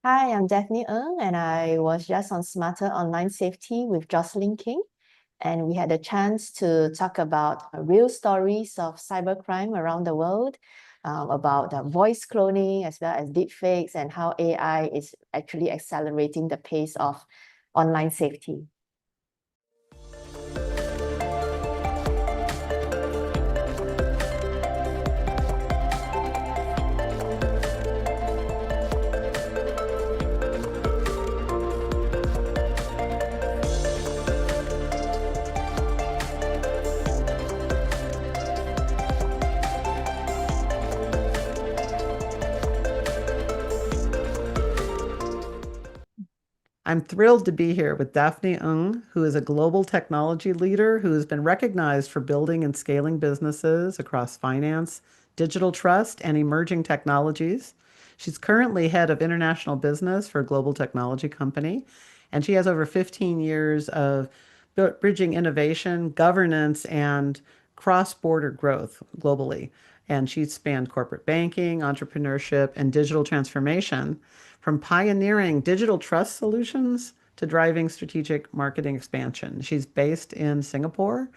Hi, I'm Daphne Ng, and I was just on Smarter Online Safety with Jocelyn King. And we had a chance to talk about real stories of cybercrime around the world, about voice cloning as well as deepfakes, and how AI is actually accelerating the pace of online safety. I'm thrilled to be here with Daphne Ng, who is a global technology leader who has been recognized for building and scaling businesses across finance, digital trust, and emerging technologies. She's currently head of international business for a global technology company, and she has over 15 years of bridging innovation, governance, and cross-border growth globally. And she's spanned corporate banking, entrepreneurship, and digital transformation, from pioneering digital trust solutions to driving strategic marketing expansion. She's based in Singapore,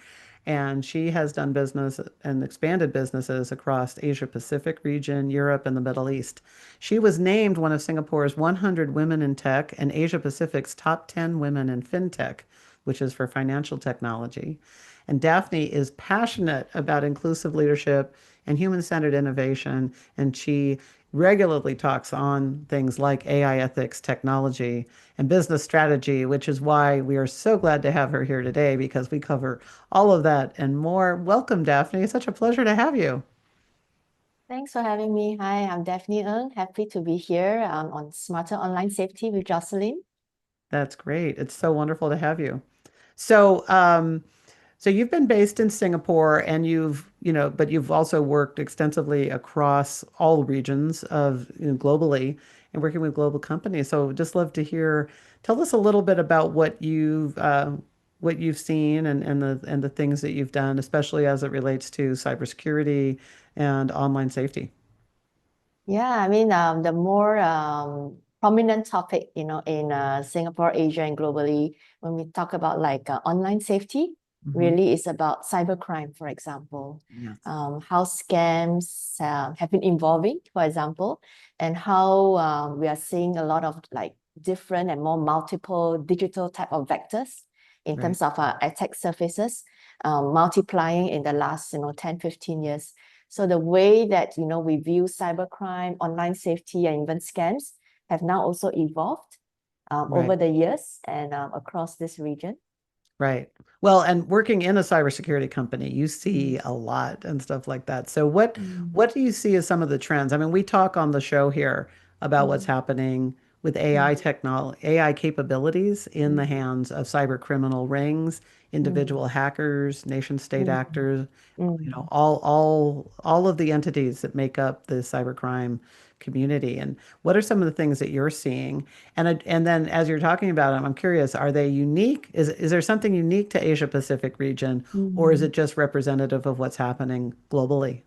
and she has done business and expanded businesses across Asia Pacific region, Europe, and the Middle East. She was named one of Singapore's 100 Women in Tech and Asia Pacific's top 10 women in fintech, which is for financial technology. And Daphne is passionate about inclusive leadership and human-centered innovation, and she regularly talks on things like AI ethics, technology, and business strategy, which is why we are so glad to have her here today because we cover all of that and more. Welcome, Daphne. It's such a pleasure to have you. Thanks for having me. Hi, I'm Daphne Ng. Happy to be here on Smarter Online Safety with Jocelyn. That's great. It's so wonderful to have you. So, so you've been based in Singapore and but you've also worked extensively across all regions of, globally and working with global companies. So just love to hear, tell us a little bit about what you've seen and the things that you've done, especially as it relates to cybersecurity and online safety. Yeah, I mean, the more prominent topic, in Singapore, Asia, and globally, when we talk about like online safety, Hmm. really is about cybercrime, for example, Yes. how scams have been evolving, for example, and how we are seeing a lot of like different and more multiple digital type of vectors in Right. terms of attack surfaces, multiplying in the last, 10, 15 years. So the way that, we view cybercrime, online safety, and even scams have now also evolved over Right. the years and across this region. Right. Well, and working in a cybersecurity company, you see Mm. a lot and stuff like that. So what Mm. what do you see as some of the trends? I mean, we talk on the show here about what's Mm. happening with Mm. AI technology, AI capabilities in the Mm. hands of cyber criminal rings, Mm. individual hackers, nation state Mm. actors, Mm. all of the entities that make up the cybercrime community. And what are some of the things that you're seeing? And then as you're talking about them, I'm curious, are they unique? Is there something unique to Asia Pacific region, or is Mm. it just representative of what's happening globally?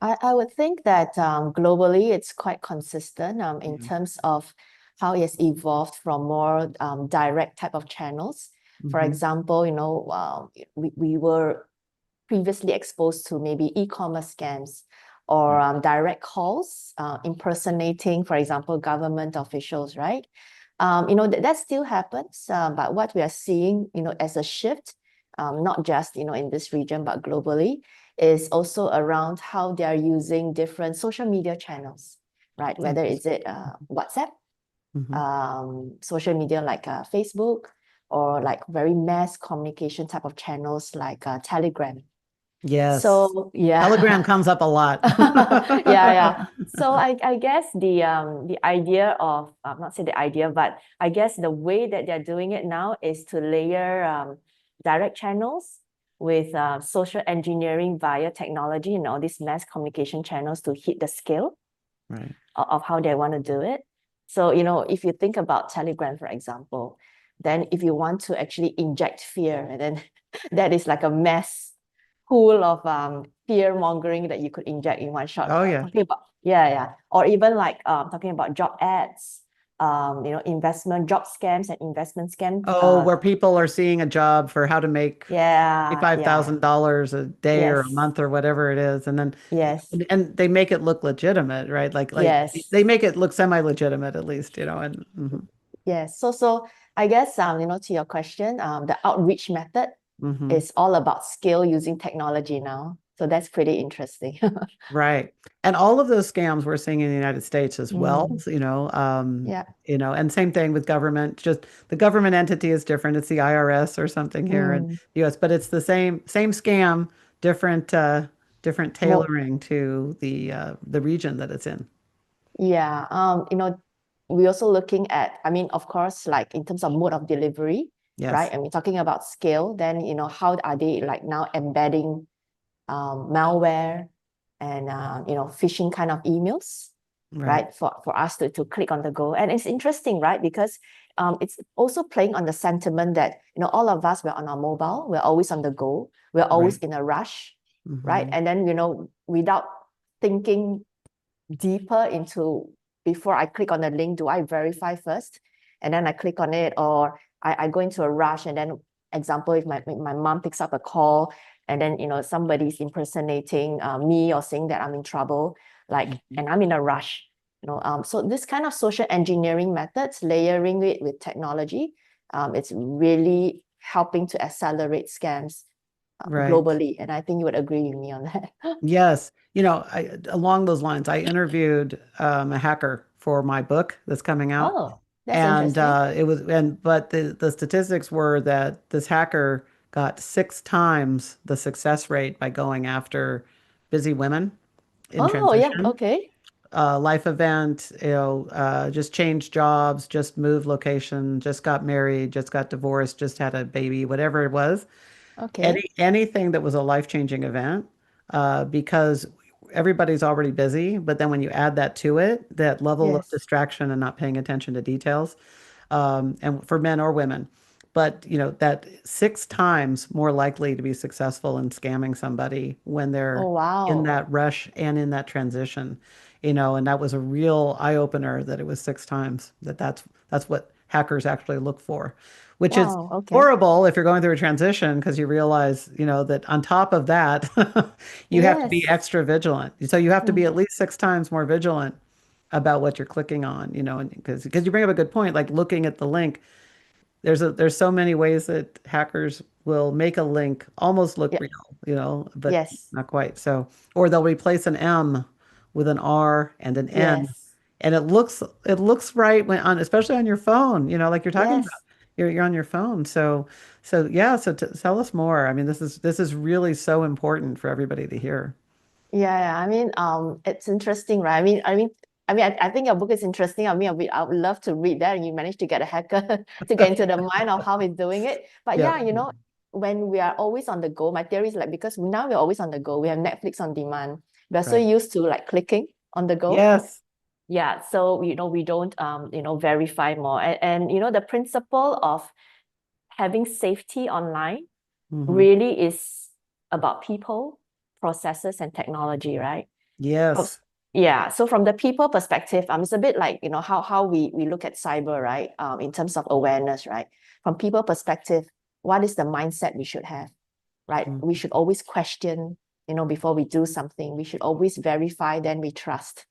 I would think that globally it's quite consistent in Yeah. terms of how it has evolved from more direct type of channels. For Hmm. example, we were previously exposed to maybe e-commerce scams or Right. direct calls impersonating, for example, government officials, right? That still happens, but what we are seeing, as a shift, not just, in this region, but globally, is also around how they are using different social media channels, right? Whether it's Interesting. it WhatsApp, Hmm. social media like Facebook, or like very mass communication type of channels like Telegram. Yes. So yeah, Telegram comes up a lot. yeah, yeah. So I guess the idea of not say the idea, but I guess the way that they're doing it now is to layer direct channels with social engineering via technology and all these mass communication channels to hit the scale Right. of how they want to do it. So, if you think about Telegram, for example, then if you want to actually inject fear, and then that is like a mass pool of fear mongering that you could inject in one shot. Oh yeah. Talking about, yeah, yeah. Or even like talking about job ads, investment job scams and investment scams. Oh, where people are seeing a job for how to make Yeah, yeah, $5,000 a day or a yes, month or whatever it is, and then yes, and they make it look legitimate, right? Like yes, they make it look semi-legitimate at least, and yes. So I guess to your question, the outreach method hmm is all about scale using technology now. So that's pretty interesting. right. And all of those scams we're seeing in the United States as well, Mm, yeah. and same thing with government. Just the government entity is different. It's the IRS or something here in Mm. the US, but it's the same scam, different different Mo tailoring to the region that it's in. Yeah, we're also looking at, I mean, of course, like in terms of mode of delivery, right? Yes, And we're talking about scale, then, how are they like now embedding malware and, phishing kind of emails, right, right? For us to click on the go. And it's interesting, right? Because it's also playing on the sentiment that, all of us, we're on our mobile, we're always on the go, we're always right. in a rush, right? hmm And then, without thinking deeper into before I click on the link, do I verify first? And then I click on it, or I go into a rush, and then example, if my mom picks up a call and then somebody's impersonating me or saying that I'm in trouble, like, and I'm in a rush. So this kind of social engineering methods, layering it with technology, it's really helping to accelerate scams Right. globally. And I think you would agree with me on that. Yes. Along those lines, I interviewed a hacker for my book that's coming out. Oh, that's And interesting. but the statistics were that this hacker got 6 times the success rate by going after busy women in Oh, yeah. transition, Okay. life event, just changed jobs, just moved location, just got married, just got divorced, just had a baby, whatever it was. Okay. Anything that was a life-changing event, because everybody's already busy, but then when you add that to it, that level of Yes. distraction and not paying attention to details, and for men or women, but that 6 times more likely to be successful in scamming somebody when Oh, they're in wow. that rush and in that transition, and that was a real eye opener that it was 6 times that's what hackers actually look for, which is Wow. Okay. horrible if you're going through a transition because you realize, that on top of that, you have to be Yes. extra vigilant. So you have to be Mm. at least 6 times more vigilant about what you're clicking on, and because you bring up a good point, like looking at the link, there's so many ways that hackers will make a link almost look Yeah. real, but Yes. not quite. So, or they'll replace an M with an R and an N, Yes. and it looks right when on, especially on your phone, like you're talking about. Yes. You're on your phone. So yeah, so tell us more. I mean, this is really so important for everybody to hear. Yeah, yeah. I mean, it's interesting, right? I think your book is interesting. I would love to read that, and you managed to get a hacker to get into the mind of how he's doing it. But Yeah. yeah, when we are always on the go, my theory is like because now we're always on the go, we have Netflix on demand. We're so Right. used to like clicking on the go. Yes. Yeah, so we don't verify more. And the principle of having safety online hmm really is about people, processes, and technology, right? Oh, Yes. yeah. So from the people perspective, it's a bit like, how we look at cyber, right? In terms of awareness, right? From people perspective, what is the mindset we should have, right? We Mhm. should always question, before we do something. We should always verify, then we trust.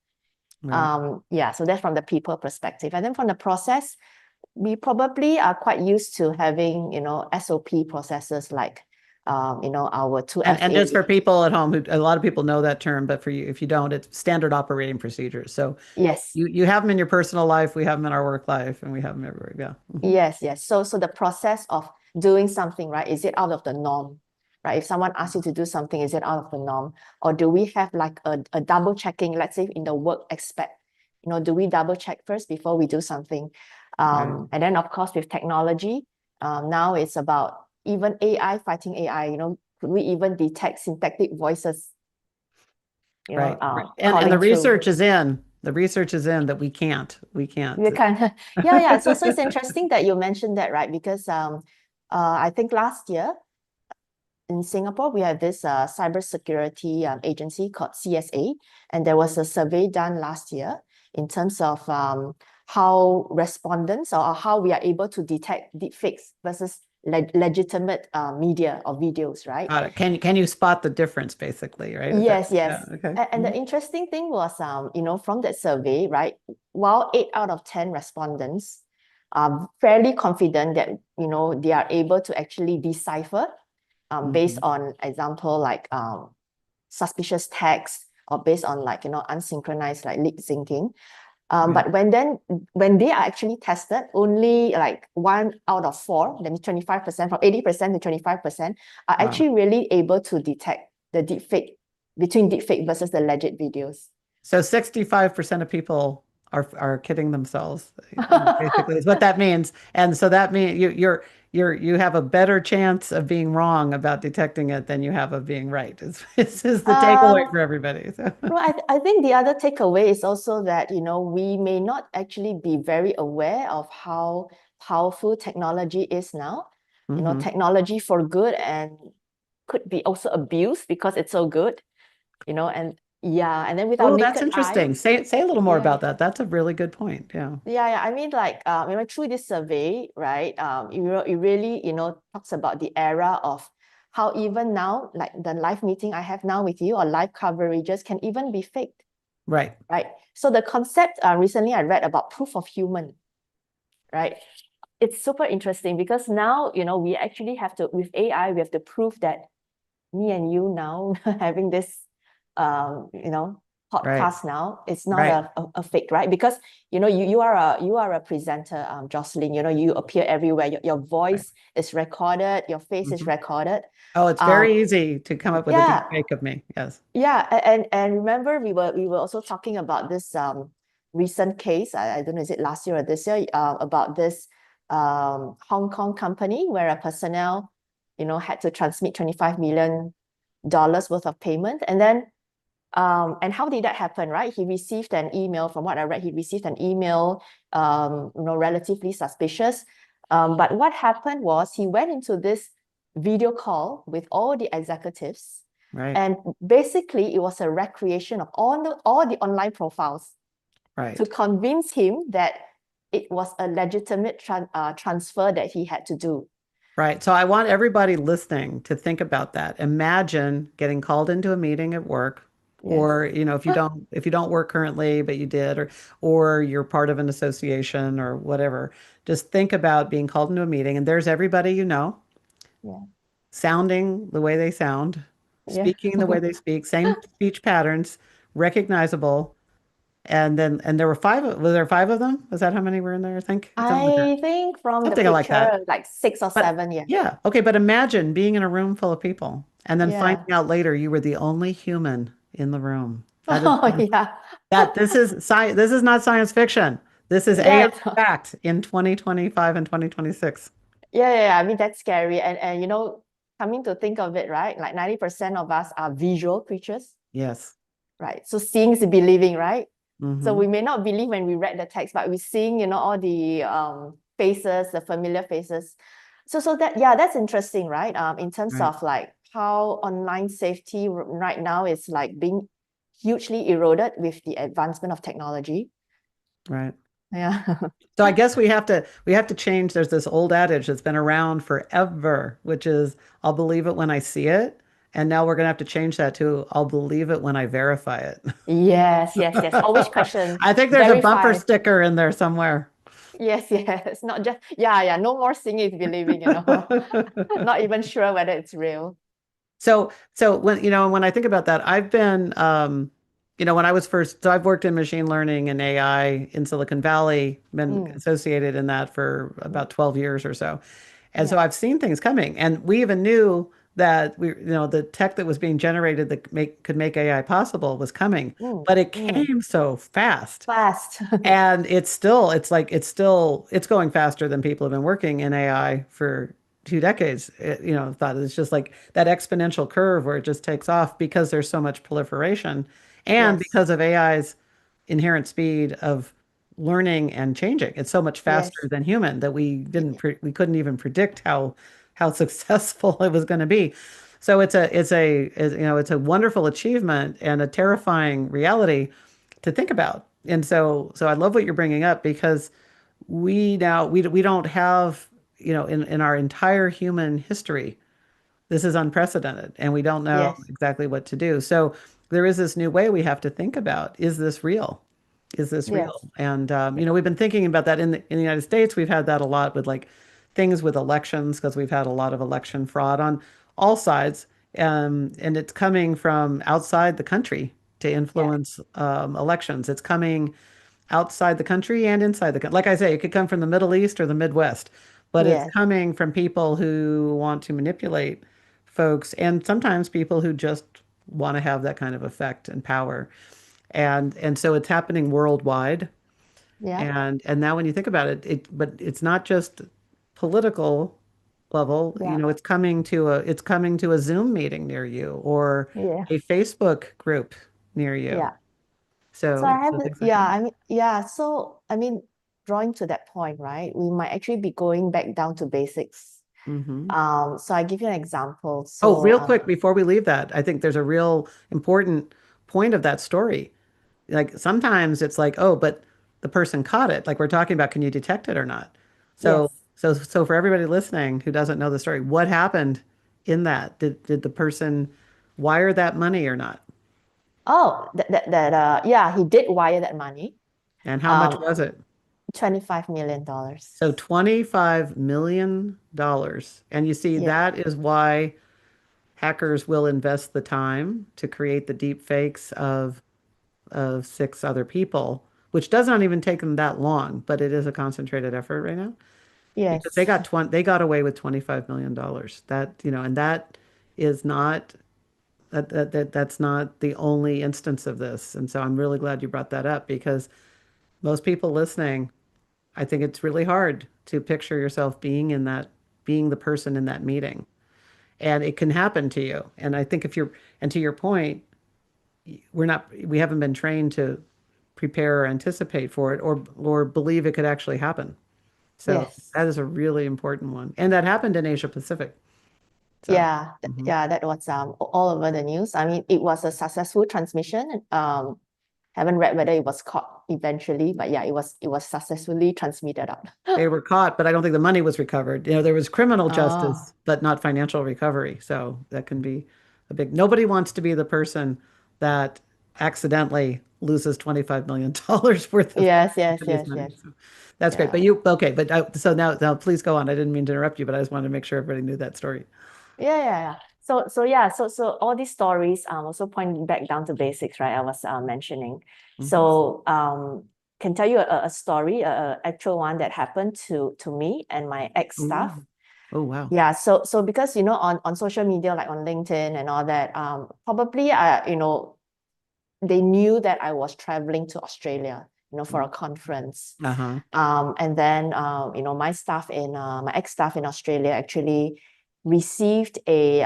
Right. Yeah, so that's from the people perspective. And then from the process, we probably are quite used to having, SOP processes like, our And 2FA. just for people at home, a lot of people know that term, but for you, if you don't, it's standard operating procedures. So Yes, you have them in your personal life, we have them in our work life, and we have them everywhere we go. yes, yes. So the process of doing something, right? Is it out of the norm, right? If someone asks you to do something, is it out of the norm? Or do we have like a double checking, let's say in the work aspect, do we double check first before we do something? Right. And then of course with technology, now it's about even AI fighting AI, could we even detect syntactic voices, Right. Right. And the calling through? research is in. The research is in that we can't. We can't. We kind of, yeah, yeah. So it's interesting that you mentioned that, right? Because I think last year in Singapore, we have this cybersecurity agency called CSA, and there was a survey done last year in terms of how respondents or how we are able to detect deepfakes versus legitimate media or videos, right? Got it. Can you spot the difference, basically, right? Is that, Yes, yes. yeah, okay. And the interesting thing was, from that survey, right, while 8 out of 10 respondents are fairly confident that, they are able to actually decipher based Mhm. on example like suspicious text or based on like, unsynchronized like lip syncing. Right, But when they are actually tested, only like 1 out of 4, that means 25%, from 80% to 25%, are wow. actually really able to detect the deepfake between deepfake versus the legit videos. So 65% of people are kidding themselves, basically, is what that means. And so that means you have a better chance of being wrong about detecting it than you have of being right. Is the takeaway Um, for everybody. So, well, I think the other takeaway is also that, we may not actually be very aware of how powerful technology is now. mhm. Technology for good and could be also abused because it's so good, and yeah, and then with our Oh, that's naked eye, interesting. Say a little more yeah, about that. That's a really good point. Yeah. yeah. I mean, like, through this survey, right, it really, talks about the era of how even now, like the live meeting I have now with you or live coverages can even be faked, Right. right? So the concept, recently I read about proof of human, right? It's super interesting because now, we actually have to, with AI, we have to prove that me and you now having this you know Right. podcast now, it's not Right. a fake, right? Because you are a presenter, Jocelyn, you appear everywhere, your Right. voice is recorded, your face is Mhm. recorded. Oh, it's um very easy to come up with a deep yeah, fake of me. Yes. yeah. And remember, we were also talking about this recent case, I don't know, is it last year or this year, about this Hong Kong company where a personnel had to transmit $25 million worth of payment. And then, and how did that happen, right? He received an email, from what I read, he received an email, relatively suspicious. But what happened was he went into this video call with all the executives. Right. And basically, it was a recreation of all the online profiles to Right. convince him that it was a legitimate transfer that he had to do. Right. So I want everybody listening to think about that. Imagine getting called into a meeting at work, Yes. or, if you don't work currently, but you did, or you're part of an association or whatever. Just think about being called into a meeting and there's everybody Yeah. sounding the way they sound, Yeah. speaking the way they speak, same speech patterns, recognizable. And there were was there five of them? Was that how many were in there? I think something like that. I think from the Something like that. picture, like six or But seven, yeah. yeah, okay, but imagine being in a room full of people and then Yeah. finding out later you were the only human in the room. That is Oh, yeah. that this is science. This is not science fiction. This is Yeah, AI it's, fact in 2025 and 2026. yeah. I mean, that's scary. And coming to think of it, right? Like 90% of us are visual creatures, Yes. right? So seeing is believing, right? So Mm-hmm. we may not believe when we read the text, but we're seeing, all the faces, the familiar faces. So that, yeah, that's interesting, right? In terms Right. of like how online safety right now is like being hugely eroded with the advancement of technology. Right. Yeah. So I guess we have to change. There's this old adage that's been around forever, which is I'll believe it when I see it. And now we're gonna have to change that to I'll believe it when I verify it. Yes, yes, yes. Always question, I think there's a bumper verify. sticker in there somewhere. Yes, yes. Not just, yeah. No more seeing is believing, Not even sure whether it's real. So when I think about that, I've been, when I was first, so I've worked in machine learning and AI in Silicon Valley, been Mm, associated in that for mm, about 12 years or so. And so yeah. I've seen things coming, and we even knew that the tech that was being generated that could make AI possible was coming, Mm, but it mm. came so fast. Fast. And it's going faster than people have been working in AI for 2 decades. Thought it's just like that exponential curve where it just takes off because there's so much proliferation and Yes, because of AI's inherent speed of learning and changing. It's so much faster yes, than human that we couldn't even predict how successful it was going to be. So it's a wonderful achievement and a terrifying reality to think about And so I love what you're bringing up because we don't have, in our entire human history, this is unprecedented and we don't know Yes, exactly what to do. So there is this new way we have to think about, is this real? Is this real? yes, And we've been thinking about that in the United States. We've had that a lot with like things with elections because we've had a lot of election fraud on all sides. And it's coming from outside the country to yeah, influence elections. It's coming outside the country and inside the country. Like I say, it could come from the Middle East or the Midwest, but it's yes, coming from people who want to manipulate folks and sometimes people who just want to have that kind of effect and power. And so it's happening worldwide. yeah, And now when you think about it, but it's not just political level, yeah, it's coming to a Zoom meeting near you or yeah, a Facebook group near you. yeah. So So I have, so things like yeah, that. I mean, yeah. So, I mean, drawing to that point, right? We might actually be going back down to basics. Hmm. So I give you an example. Oh, So, real quick before we leave that, I think there's a real important point of that story. Like sometimes it's like, oh, but the person caught it. Like we're talking about, can you detect it or not? So, yes. so for everybody listening who doesn't know the story, what happened in that? Did the person wire that money or not? Oh, yeah, he did wire that money. And how much Um, was it? $25 million. So $25 million. And you see, Yeah. that is why hackers will invest the time to create the deep fakes of six other people, which does not even take them that long, but it is a concentrated effort right now because Yes. they got away with $25 million. And that is not that's not the only instance of this. And so I'm really glad you brought that up because most people listening, I think it's really hard to picture yourself being the person in that meeting. And it can happen to you. And I think and to your point, we haven't been trained to prepare or anticipate for it or believe it could actually happen. So Yes. that is a really important one. And that happened in Asia Pacific. So, Yeah. mhm. Yeah, that was all over the news. I mean, it was a successful transmission. Haven't read whether it was caught eventually, but yeah, it was successfully transmitted out. They were caught, but I don't think the money was recovered. There was criminal Oh, justice, but not financial recovery. So that can be nobody wants to be the person that accidentally loses $25 million worth of yes, yes, company's yes, money. yes. So that's great. Yeah. Okay. But so now please go on. I didn't mean to interrupt you, but I just wanted to make sure everybody knew that story. Yeah, yeah, yeah. So all these stories also point back down to basics, right? I was mentioning. Hmm. So can tell you a story, a actual one that happened to me and my ex Oh, staff. oh, wow. Yeah, so because on social media like on LinkedIn and all that, probably they knew that I was traveling to Australia, for a conference. Uh-huh. And then my ex staff in Australia actually received a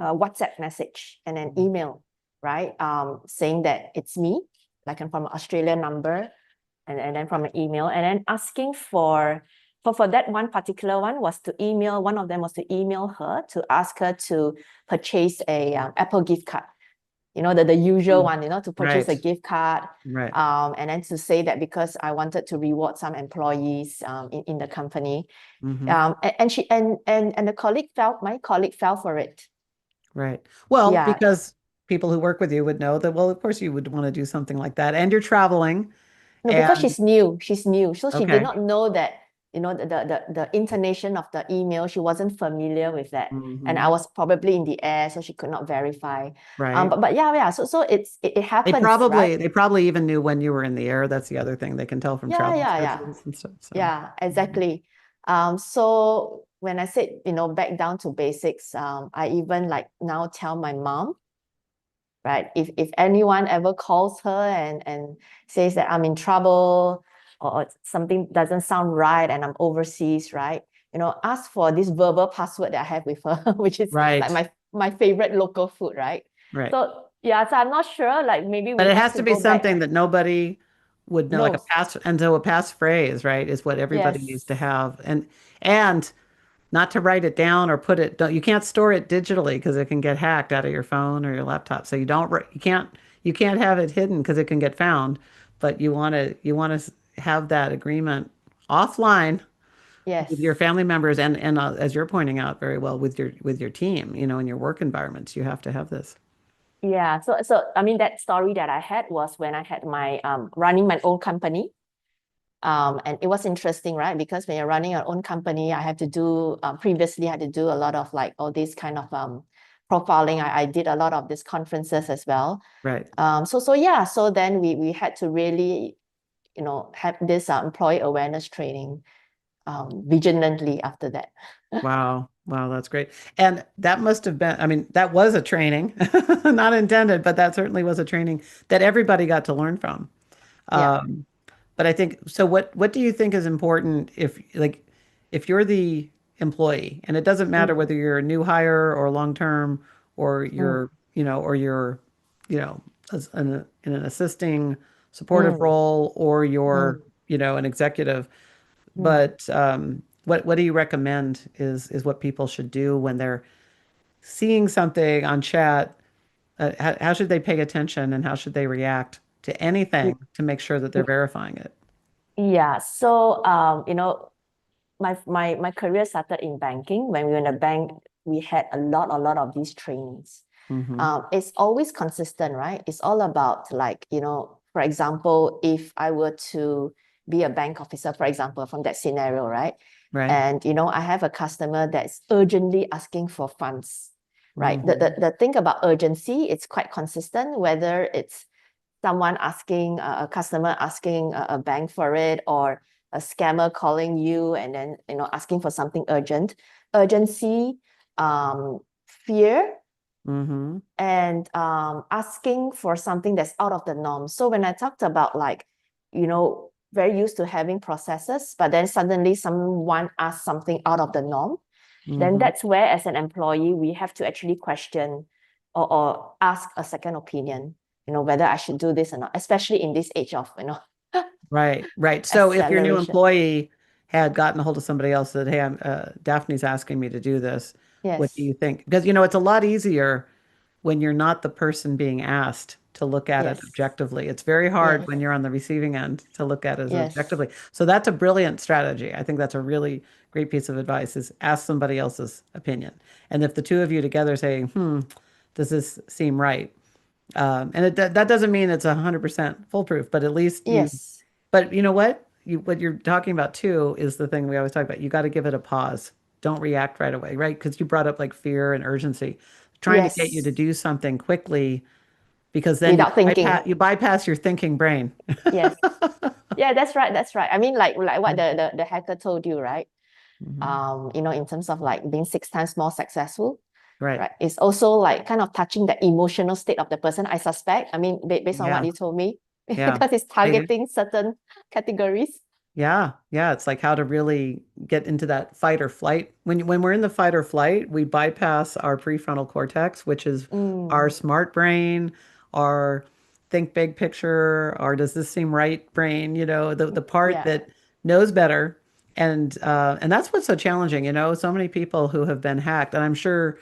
WhatsApp message and an email, right? Saying that it's me, like I'm from an Australian number, and then from an email, and then asking for that one particular one was to email, one of them was to email her to ask her to purchase a Apple gift card, the usual Mm. one, to purchase a Right. gift card, Right. and then to say that because I wanted to reward some employees in the company, Hmm. and my colleague fell for it. Right. Well, Yeah, because people who work with you would know that, well, of course you would want to do something like that. And you're traveling. no, because And she's new, so she did okay. not know that, the intonation of the email. She wasn't familiar with that, and I Hmm. was probably in the air, so she could not verify. Right. But yeah, yeah. So it They happens, right? probably they probably even knew when you were in the air. That's the other thing. They can tell from Yeah, travel yeah, yeah. schedules and stuff. So, Yeah, mhm. exactly. So when I said, back down to basics, I even like now tell my mom, right? If anyone ever calls her and says that I'm in trouble, or something doesn't sound right and I'm overseas, right? Ask for this verbal password that I have with her, which is like Right. my favorite local food, right? Right. So yeah, so I'm not sure, like maybe But we it have has to to be go back. something that nobody would know, like a No, pass, and so a passphrase, right, is what everybody needs to yes, have. And not to write it down or you can't store it digitally because it can get hacked out of your phone or your laptop. So you can't you can't have it hidden because it can get found, but you want to have that agreement offline with your Yes. family members and as you're pointing out very well with your team, in your work environments, you have to have this. Yeah. So I mean that story that I had was when I had my running my own company. And it was interesting, right? Because when you're running your own company, I had to do previously I had to do a lot of like all these kind of profiling. I did a lot of these conferences as well. Right. So yeah, so then we had to really, have this employee awareness training vigilantly after that. Wow. Wow, that's great. And that must have been, I mean, that was a training, not intended, but that certainly was a training that everybody got to learn from. Yeah. Um, but I think, so what do you think is important if you're the employee, and it doesn't matter Mm, whether you're a new hire or long term or mm, you're, in an assisting supportive mm, role or you're, mm, an executive. mm. But what do you recommend is what people should do when they're seeing something on chat? How should they pay attention and how should they react to anything to make sure that they're verifying it? Yeah. So my career started in banking. When we were in a bank, we had a lot of these trainings. Hmm. It's always consistent, right? It's all about like, for example, if I were to be a bank officer, for example, from that scenario, right? Right. And I have a customer that's urgently asking for funds, right? The, Hmm. the, the thing about urgency, it's quite consistent, whether it's someone asking a customer asking a bank for it, or a scammer calling you and then asking for something urgent. Urgency, fear, Hmm. and asking for something that's out of the norm. So when I talked about like, very used to having processes, but then suddenly someone asks something out of the norm, then Hmm. that's where as an employee we have to actually question, or ask a second opinion, whether I should do this or not, especially in this age of Right, right. So if your new acceleration. employee had gotten a hold of somebody else that, hey, Daphne's asking me to do this, what do Yes, you think? Because it's a lot easier when you're not the person being asked to look at it yes, objectively. It's very hard yes, when you're on the receiving end to look at it yes, objectively. So that's a brilliant strategy. I think that's a really great piece of advice is ask somebody else's opinion. And if the two of you together say, does this seem right? And that doesn't mean it's 100% foolproof, but at least yes, but you know what? What you're talking about too is the thing we always talk about. You got to give it a pause. Don't react right away, right? Because you brought up like fear and urgency, trying to get you to yes, do something quickly because then without thinking. you bypass your thinking brain. Yes, yeah, that's right, that's right. I mean, like what the hacker told you, right? Mhm. In terms of like being 6 times more successful, Right. right? It's also like kind of touching the emotional state of the person, I suspect. I mean, based on what Yeah. you told me, Yeah. because it's Maybe. targeting certain categories. Yeah, yeah, it's like how to really get into that fight or flight. When we're in the fight or flight, we bypass our prefrontal cortex, which is our Mm, smart brain, our think big picture, our does this seem right brain, the part yeah. that knows better. And that's what's so challenging, so many people who have been hacked, and I'm sure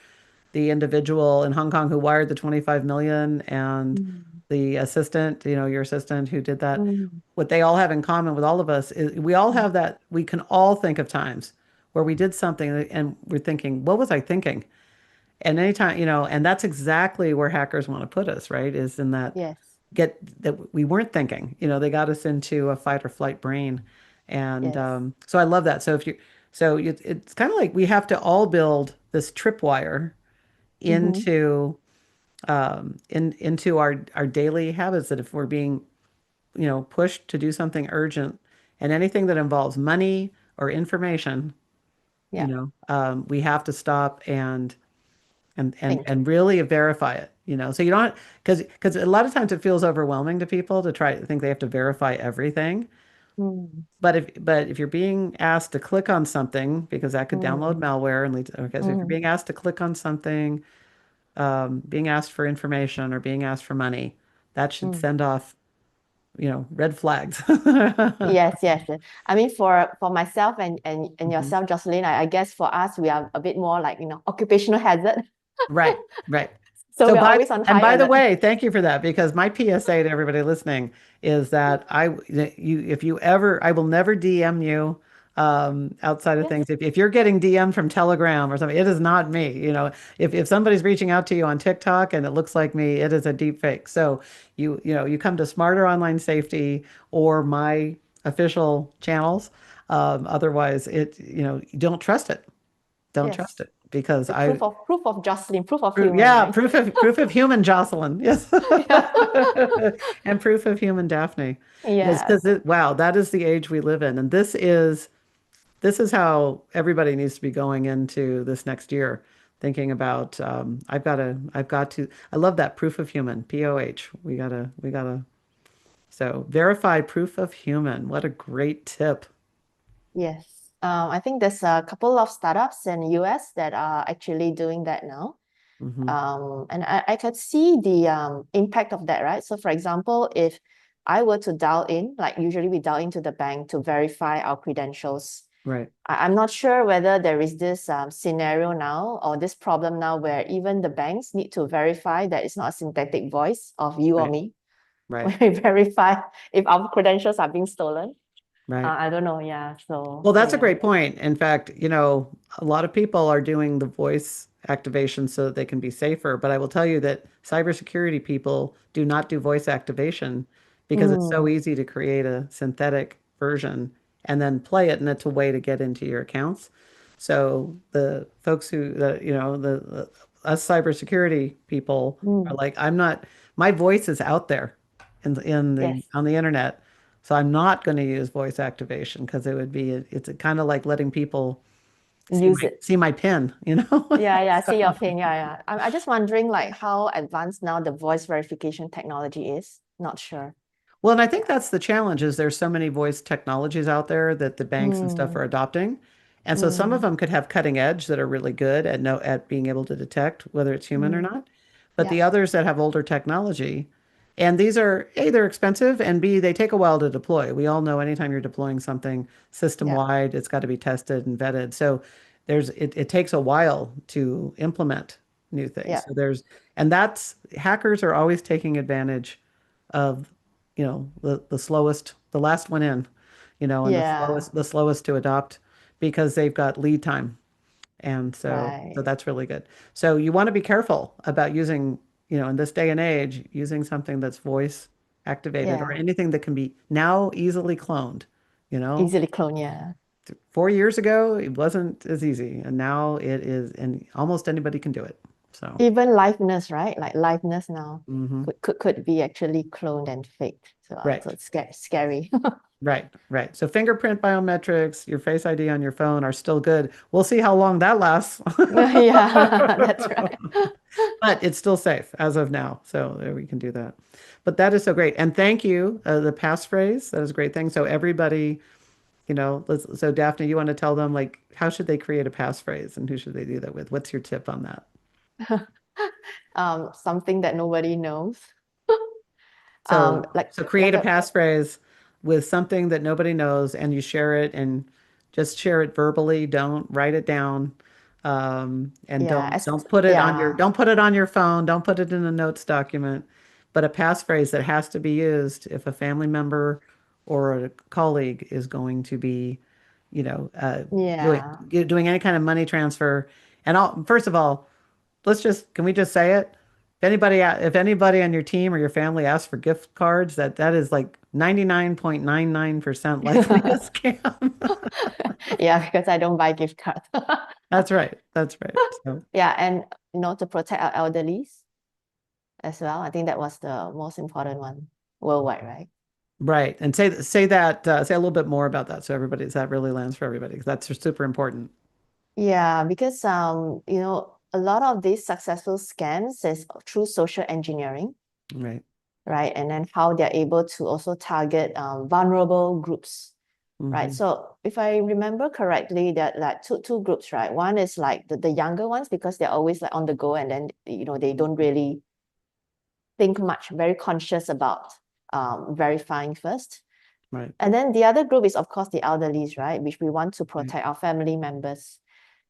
the individual in Hong Kong who wired the 25 million and Mm, the assistant, your assistant who did that, mm, what they all have in common with all of us is we all mm. have that. We can all think of times where we did something and we're thinking, what was I thinking? And anytime, and that's exactly where hackers want to put us, right? Is in that Yes, get that we weren't thinking, they got us into a fight or flight brain. And yes. so I love that. It's kind of like we have to all build this tripwire Mm-hmm. into into our daily habits that if we're being pushed to do something urgent and anything that involves money or information, Yeah, we have to stop think. and really verify it, so you don't because a lot of times it feels overwhelming to people to try to think they have to verify everything. Mm, But if you're being asked to click on something because that could download mm, malware and lead to, okay, so if you're mm, being asked to click on something, being asked for information or being asked for money, that should mm. send off, red flags. Yes, yes. I mean, for myself and Mhm. yourself, Jocelyn, I guess for us, we are a bit more like, occupational hazard. Right, right. So So we're always on high by the alert. way, thank you for that, because my PSA to everybody listening is that if you ever, I will never DM you outside of Yes, things. If you're getting DM from Telegram or something, it is not me. If somebody's reaching out to you on TikTok and it looks like me, it is a deep fake. So you come to Smarter Online Safety or my official channels. Otherwise, don't trust it. Don't trust yes. it because The proof of Jocelyn, proof of human, yeah, right? proof of human Jocelyn. Yes. Yeah. And proof of human Daphne. Yes, Yes. because wow, that is the age we live in. And this is how everybody needs to be going into this next year, thinking about I've got to I love that proof of human, POH. We gotta so verify proof of human. What a great tip. Yes. I think there's a couple of startups in US that are actually doing that now. Hmm. And I could see the impact of that, right? So for example, if I were to dial in, like usually we dial into the bank to verify our credentials. Right, I'm not sure whether there is this scenario now or this problem now where even the banks need to verify that it's not a synthetic voice of you or right, me right, when we verify if our credentials are being stolen. right. I don't know. Yeah. So Well, that's a yeah. great point. In fact, a lot of people are doing the voice activation so that they can be safer. But I will tell you that cybersecurity people do not do voice activation because it's so Mm, easy to create a synthetic version and then play it, and it's a way to get into your accounts. So the folks the us cybersecurity people are mm, like, I'm not, my voice is out there yes. on the internet. So I'm not going to use voice activation because it's kind of like letting people Use it. see my pin, Yeah, yeah. See your So- pin. Yeah, yeah. I'm just wondering like how advanced now the voice verification technology is. Not sure. Well, and I think that's the challenge is there's so many voice technologies out there that the banks and stuff Mm, are adopting. And so some of mm, them could have cutting edge that are really good at being able to detect whether it's human or mm. not. But Yeah, the others that have older technology, and these are A, they're expensive, and B, they take a while to deploy. We all know anytime you're deploying something system yeah, wide, it's got to be tested and vetted. So it takes a while to implement new things. yeah, And that's hackers are always taking advantage of the slowest, the last one in, and yeah. the slowest to adopt because they've got lead time. And so Right. that's really good. So you want to be careful about using, in this day and age, using something that's voice activated or Yeah. anything that can be now easily cloned. You know, Easily clone. Yeah. 4 years ago, it wasn't as easy, and now it is, and almost anybody can do it. So, Even liveness, right? Like liveness now mhm. could be actually cloned and faked. So Right. it's scary. Right, right. So fingerprint biometrics, your Face ID on your phone are still good. We'll see how long that lasts. Yeah, that's right. But it's still safe as of now. So there we can do that. But that is so great. And thank you, the passphrase. That is a great thing. So everybody, so Daphne, you want to tell them like how should they create a passphrase and who should they do that with? What's your tip on that? Something that nobody knows. So Like so like create a a passphrase with something that nobody knows and you share it and just share it verbally. Don't write it down. And yeah, don't put it on your yeah, don't put it on your phone. Don't put it in a notes document. But a passphrase that has to be used if a family member or a colleague is going to be, you know, uh, doing yeah. doing any kind of money transfer. And first of all, can we just say it? If anybody on your team or your family asks for gift cards, that is like 99.99% likely a scam. Yeah, because I don't buy gift cards. That's right. That's right. So, Yeah, and to protect our elderlies as well. I think that was the most important one worldwide, right? right. And say a little bit more about that. So that really lands for everybody, 'cause that's super important. Yeah, because a lot of these successful scams is through social engineering, Right. right? And then how they're able to also target vulnerable groups, right? Hmm. So if I remember correctly, there are like two groups, right? One is like the younger ones because they're always like on the go and then they don't really think much, very conscious about verifying first. Right. And then the other group is of course the elderlies, right? Which we want to Right. protect our family members.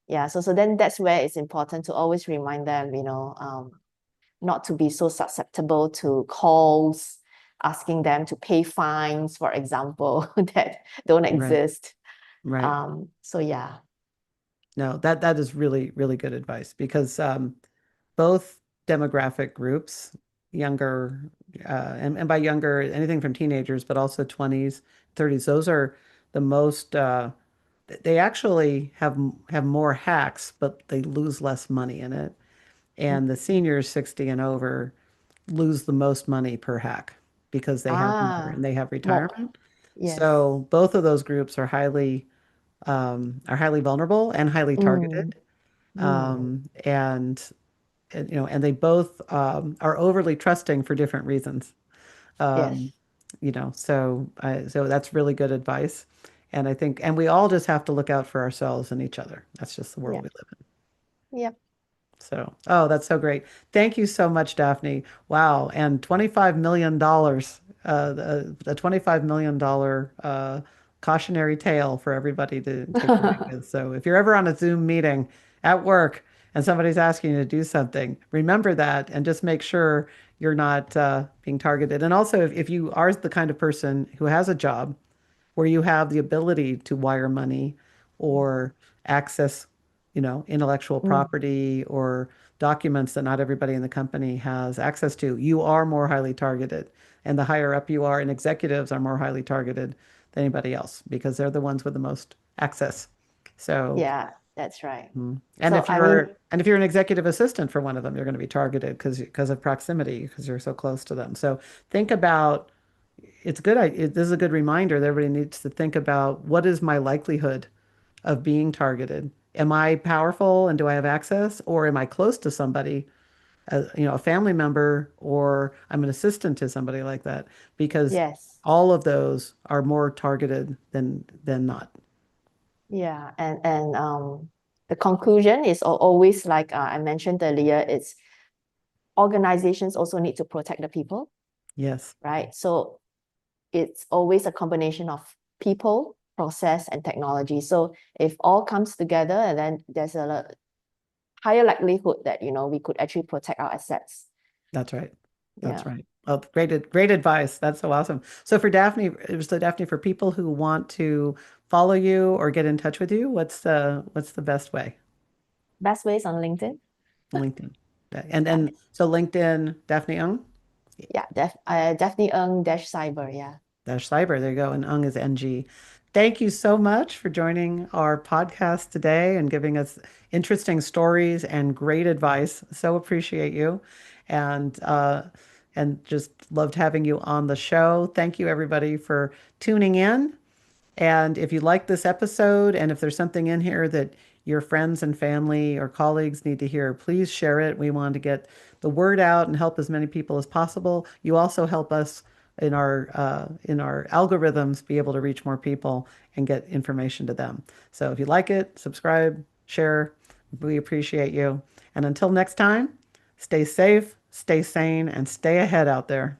Yeah, so then that's where it's important to always remind them, not to be so susceptible to calls asking them to pay fines, for example, that don't Right. exist. Right. So yeah. No, that is really, really good advice because both demographic groups, younger, and by younger, anything from teenagers, but also 20s, 30s, those are the most, they actually have more hacks, but they lose less money in it. And the seniors 60 and over lose the most money per hack because they have more and Ah, they have more. retirement. Yes. So both of those groups are highly vulnerable and highly targeted. Mm, mm, And and they both are overly trusting for different reasons. Um, yes. so that's really good advice. And I think, and we all just have to look out for ourselves and each other. That's just the world Yeah. we live in. Yep. So, oh, that's so great. Thank you so much, Daphne. Wow. And $25 million, the $25 million cautionary tale for everybody to take away with. So if you're ever on a Zoom meeting at work and somebody's asking you to do something, remember that and just make sure you're not being targeted. And also, if you are the kind of person who has a job where you have the ability to wire money or access, intellectual Mm, property or documents that not everybody in the company has access to, you are more highly targeted. And the higher up you are, and executives are more highly targeted than anybody else because they're the ones with the most access. So, yeah, that's right. and So if I mean, you're an executive assistant for one of them, you're going to be targeted because of proximity, because you're so close to them. So think about it's good. This is a good reminder that everybody needs to think about what is my likelihood of being targeted? Am I powerful and do I have access, or am I close to somebody, a family member, or I'm an assistant to somebody like that? Because yes. all of those are more targeted than not. Yeah, and the conclusion is always like I mentioned earlier, it's organizations also need to protect the people, Yes, right? So it's always a combination of people, process, and technology. So if all comes together, and then there's a higher likelihood that we could actually protect our assets. that's right. That's Yeah. right. Oh, great advice. That's so awesome. So for Daphne, for people who want to follow you or get in touch with you, what's the best way? Best ways on LinkedIn. LinkedIn. And Yeah. then so LinkedIn, Daphne Ung, Yeah, Daphne Ng dash cyber. Yeah. dash cyber. There you go. And Ung is NG. Thank you so much for joining our podcast today and giving us interesting stories and great advice. So appreciate you. And and just loved having you on the show. Thank you everybody for tuning in. And if you like this episode, and if there's something in here that your friends and family or colleagues need to hear, please share it. We want to get the word out and help as many people as possible. You also help us in our algorithms be able to reach more people and get information to them. So if you like it, subscribe, share. We appreciate you. And until next time, stay safe, stay sane, and stay ahead out there.